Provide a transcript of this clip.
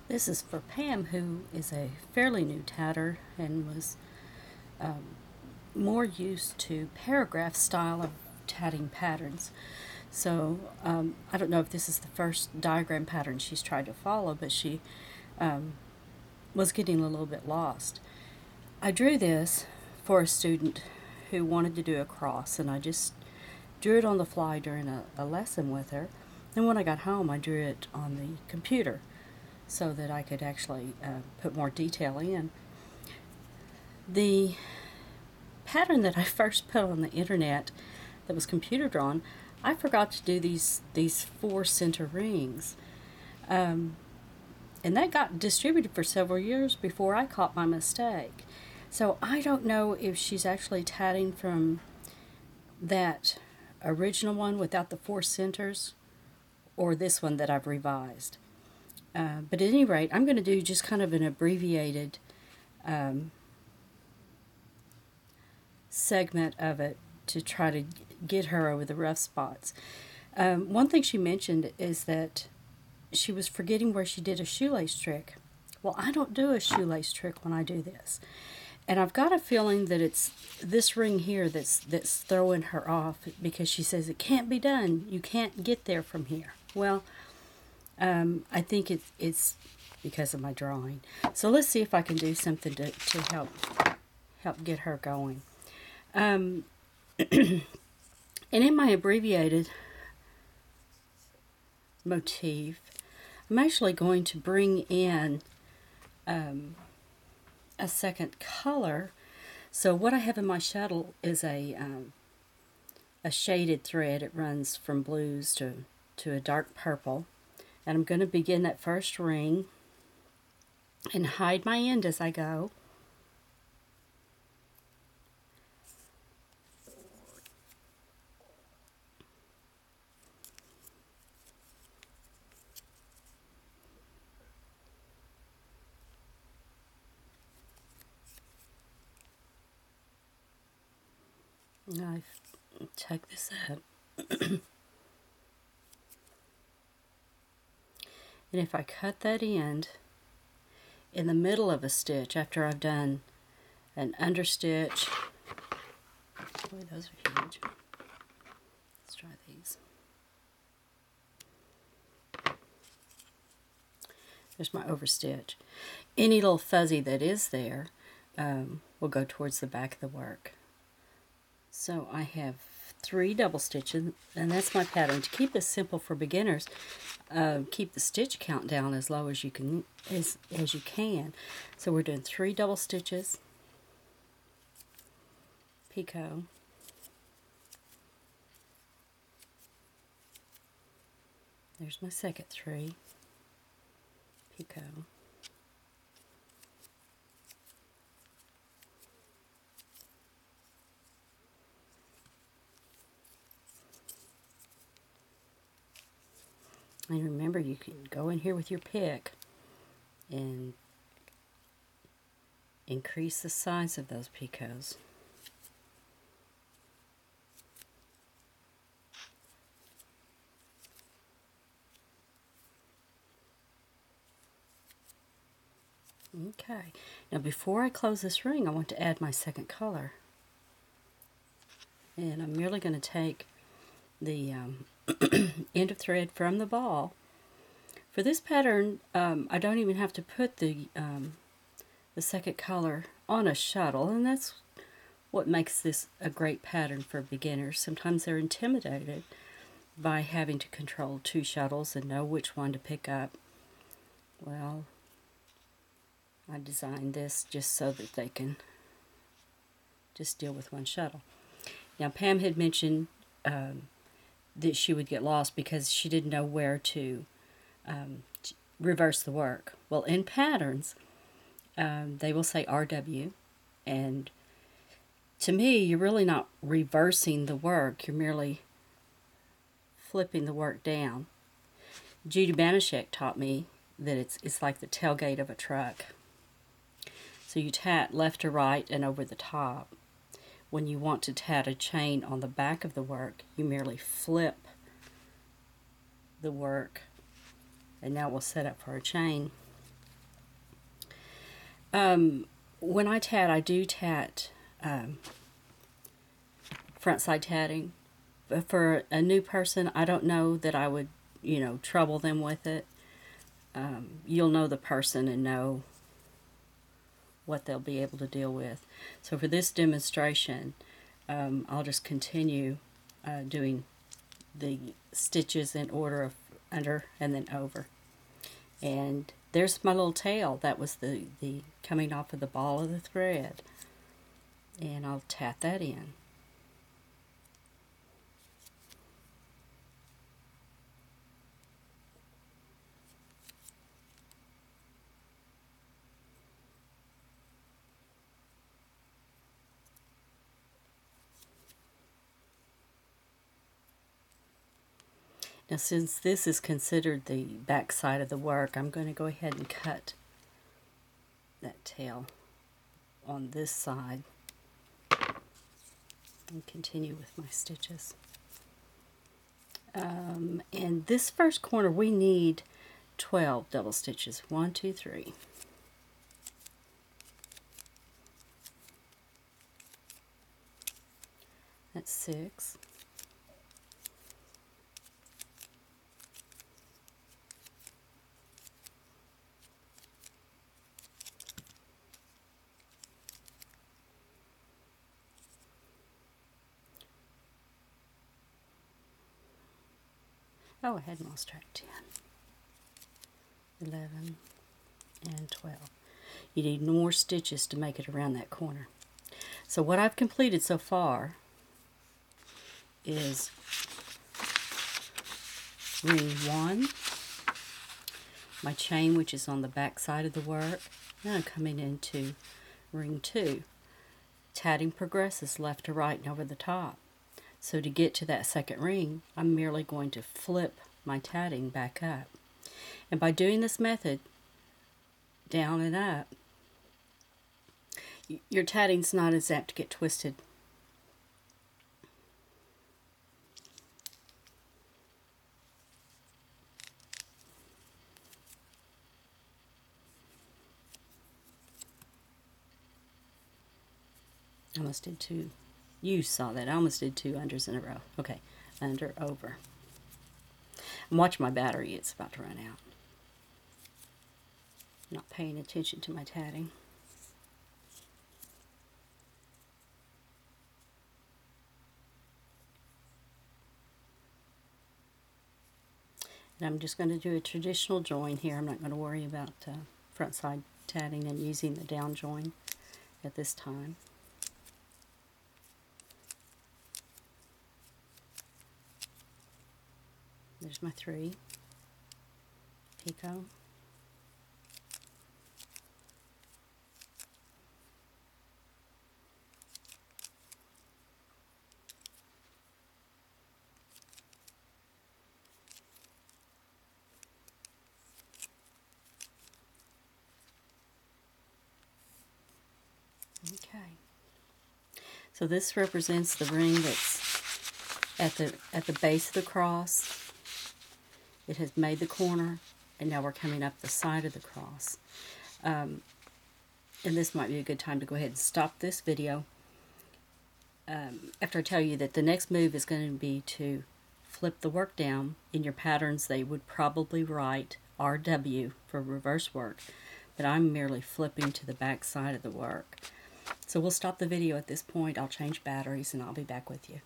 This is for Pam, who is a fairly new tatter and was more used to paragraph style of tatting patterns. So I don't know if this is the first diagram pattern she's tried to follow, but she was getting a little bit lost. I drew this for a student who wanted to do a cross, and I just drew it on the fly during a lesson with her. And when I got home, I drew it on the computer so that I could actually put more detail in. The pattern that I first put on the internet that was computer drawn, I forgot to do these four center rings. And that got distributed for several years before I caught my mistake. So I don't know if she's actually tatting from that original one without the four centers or this one that I've revised. But at any rate, I'm going to do just kind of an abbreviated segment of it to try to get her over the rough spots. One thing she mentioned is that she was forgetting where she did a shoelace trick. Well, I don't do a shoelace trick when I do this. And I've got a feeling that it's this ring here that's throwing her off, because she says it can't be done. You can't get there from here. Well, I think it's because of my drawing. So let's see if I can do something to help get her going. And in my abbreviated motif, I'm actually going to bring in a second color. So what I have in my shuttle is a shaded thread. It runs from blues to a dark purple. And I'm going to begin that first ring and hide my end as I go. Now I check this up. And if I cut that end in the middle of a stitch after I've done an understitch, boy, those are huge. Let's try these. There's my overstitch. Any little fuzzy that is there will go towards the back of the work. So I have 3 double stitches, and that's my pattern. To keep this simple for beginners, keep the stitch count down as low as you can. As you can. So we're doing 3 double stitches, picot, there's my second 3, picot, and remember, you can go in here with your pick and increase the size of those picots. Okay, now before I close this ring, I want to add my second color. And I'm merely going to take the end of thread from the ball. For this pattern, I don't even have to put the second color on a shuttle, and that's what makes this a great pattern for beginners. Sometimes they're intimidated by having to control 2 shuttles and know which one to pick up. Well, I designed this just so that they can just deal with 1 shuttle. Now, Pam had mentioned that she would get lost because she didn't know where to reverse the work. Well, in patterns, they will say RW, and to me, you're really not reversing the work. You're merely flipping the work down. Judy Banashek taught me that it's like the tailgate of a truck. So you tat left to right and over the top. When you want to tat a chain on the back of the work, you merely flip the work, and now we'll set up for a chain. When I tat, I do tat front side tatting. But for a new person, I don't know that I would, trouble them with it. You'll know the person and know what they'll be able to deal with. So for this demonstration, I'll just continue doing the stitches in order of under and then over. And there's my little tail. That was the coming off of the ball of the thread. And I'll tat that in. Now, since this is considered the back side of the work, I'm going to go ahead and cut that tail on this side and continue with my stitches. And this first corner, we need 12 double stitches. 1, 2, 3. That's 6. Oh, I had lost track. 10, 11, and 12. You need more stitches to make it around that corner. So what I've completed so far is ring 1, my chain, which is on the back side of the work. Now I'm coming into ring 2. Tatting progresses left to right and over the top. So to get to that second ring, I'm merely going to flip my tatting back up. And by doing this method, down and up, your tatting's not as apt to get twisted. I almost did 2. You saw that. I almost did 2 unders in a row. Okay, under, over. I'm watching my battery. It's about to run out. Not paying attention to my tatting. And I'm just going to do a traditional join here. I'm not going to worry about front side tatting and using the down join at this time. There's my 3. Picot. Okay. So this represents the ring that's at the base of the cross. It has made the corner, and now we're coming up the side of the cross. And this might be a good time to go ahead and stop this video after I tell you that the next move is going to be to flip the work down. In your patterns, they would probably write RW for reverse work, but I'm merely flipping to the back side of the work. So we'll stop the video at this point. I'll change batteries, and I'll be back with you.